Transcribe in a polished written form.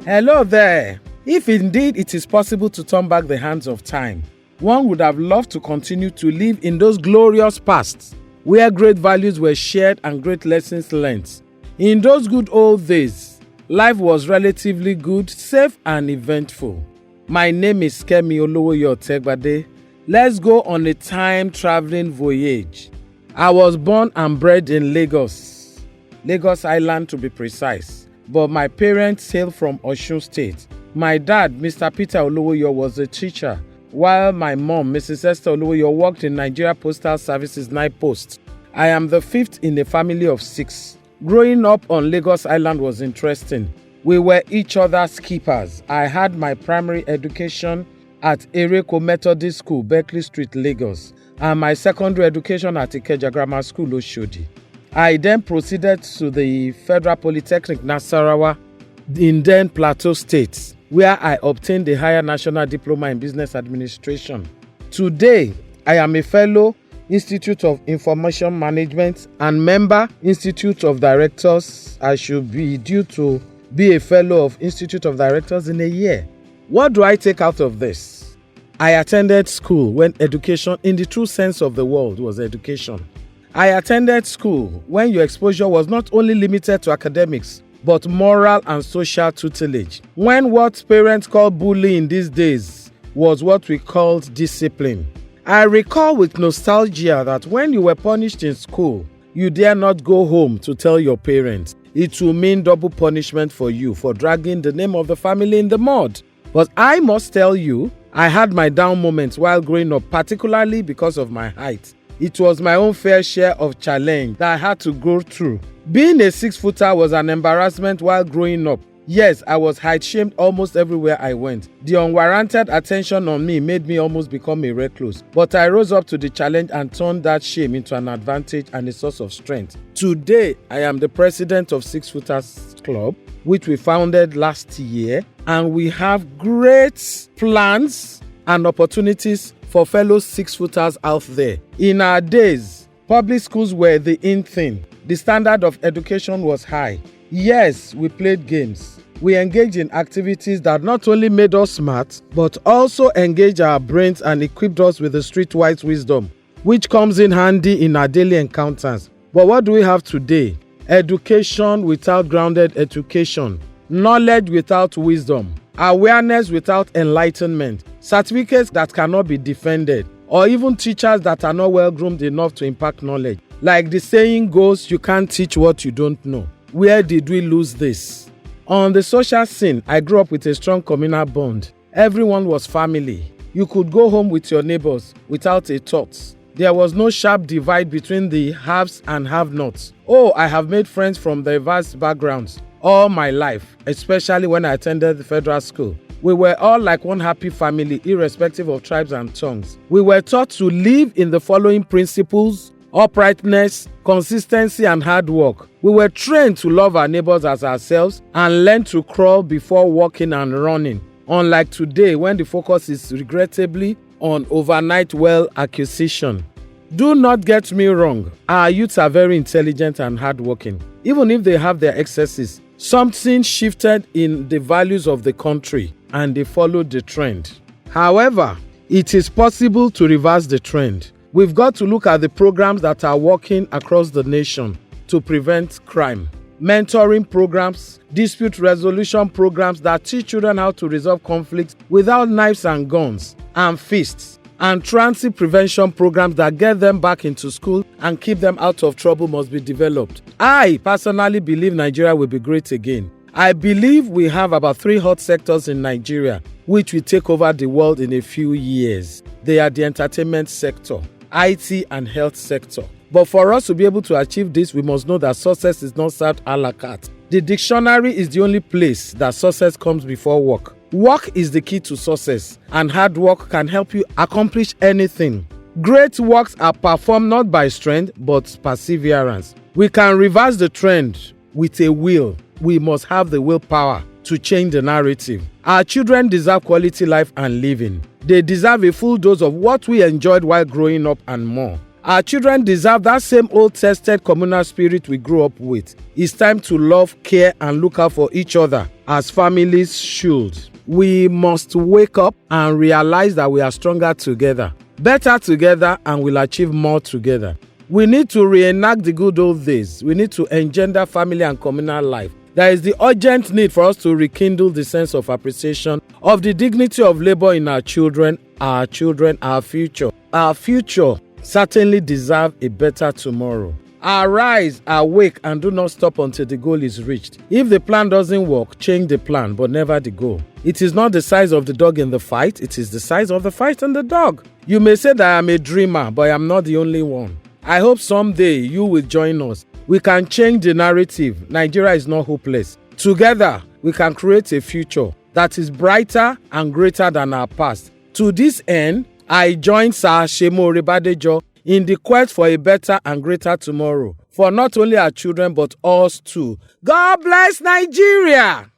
Hello there. If indeed it is possible to turn back the hands of time, one would have loved to continue to live in those glorious pasts where great values were shared and great lessons learned. In those good old days, life was relatively good, safe and eventful. My name is Kemi Olowoyo Otegbade. Let's go on a time-traveling voyage. I was born and bred in Lagos Island to be precise, but my parents hail from Osun State. My dad, Mr. Peter Olowoyo, was a teacher, while my mom, Mrs. Esther Olowoyo, worked in Nigerian Postal Services night post. I am the fifth in a family of 6. Growing up on Lagos Island was interesting. We were each other's keepers. I had my primary education at Ereko Methodist School, Berkeley Street, Lagos, and my secondary education at Ikeja Grammar School, Oshodi. I then proceeded to the Federal Polytechnic, Nasarawa, in then Plateau State, where I obtained the Higher National Diploma in Business Administration. Today, I am a fellow Institute of Information Management and member Institute of Directors. I should be due to be a fellow of Institute of Directors in a year. What do I take out of this? I attended school when education, in the true sense of the word, was education. I attended school when your exposure was not only limited to academics, but moral and social tutelage. When what parents call bullying these days was what we called discipline. I recall with nostalgia that when you were punished in school, you dare not go home to tell your parents. It will mean double punishment for you for dragging the name of the family in the mud. But I must tell you, I had my down moments while growing up, particularly because of my height. It was my own fair share of challenge that I had to go through. Being a 6-footer was an embarrassment while growing up. Yes, I was height shamed almost everywhere I went. The unwarranted attention on me made me almost become a recluse. But I rose up to the challenge and turned that shame into an advantage and a source of strength. Today, I am the president of 6-Footers Club, which we founded last year, and we have great plans and opportunities for fellow 6-footers out there. In our days, public schools were the in thing. The standard of education was high. Yes, we played games. We engaged in activities that not only made us smart, but also engaged our brains and equipped us with the streetwise wisdom, which comes in handy in our daily encounters. But what do we have today? Education without grounded education, knowledge without wisdom, awareness without enlightenment, certificates that cannot be defended, or even teachers that are not well groomed enough to impart knowledge. Like the saying goes, you can't teach what you don't know. Where did we lose this? On the social scene, I grew up with a strong communal bond. Everyone was family. You could go home with your neighbors without a thought. There was no sharp divide between the haves and have-nots. Oh, I have made friends from diverse backgrounds all my life, especially when I attended the federal school. We were all like one happy family, irrespective of tribes and tongues. We were taught to live in the following principles: uprightness, consistency, and hard work. We were trained to love our neighbors as ourselves and learn to crawl before walking and running. Unlike today, when the focus is regrettably on overnight wealth acquisition. Do not get me wrong, our youths are very intelligent and hardworking. Even if they have their excesses, something shifted in the values of the country and they followed the trend. However, it is possible to reverse the trend. We've got to look at the programs that are working across the nation to prevent crime. Mentoring programs, dispute resolution programs that teach children how to resolve conflicts without knives and guns and fists, and transit prevention programs that get them back into school and keep them out of trouble must be developed. I personally believe Nigeria will be great again. I believe we have about 3 hot sectors in Nigeria which will take over the world in a few years. They are the entertainment sector, IT and health sector. But for us to be able to achieve this, we must know that success is not served a la carte. The dictionary is the only place that success comes before work. Work is the key to success, and hard work can help you accomplish anything. Great works are performed not by strength, but perseverance. We can reverse the trend with a will. We must have the willpower to change the narrative. Our children deserve quality life and living. They deserve a full dose of what we enjoyed while growing up and more. Our children deserve that same old-tested communal spirit we grew up with. It's time to love, care, and look out for each other as families should. We must wake up and realize that we are stronger together, better together, and will achieve more together. We need to reenact the good old days. We need to engender family and communal life. There is the urgent need for us to rekindle the sense of appreciation of the dignity of labor in our children, our future. Our future certainly deserves a better tomorrow. Arise, awake, and do not stop until the goal is reached. If the plan doesn't work, change the plan, but never the goal. It is not the size of the dog in the fight, it is the size of the fight in the dog. You may say that I am a dreamer, but I am not the only one. I hope someday you will join us. We can change the narrative. Nigeria is not hopeless. Together, we can create a future that is brighter and greater than our past. To this end, I join Sir Shemo Orebadejo in the quest for a better and greater tomorrow for not only our children but us too. God bless Nigeria!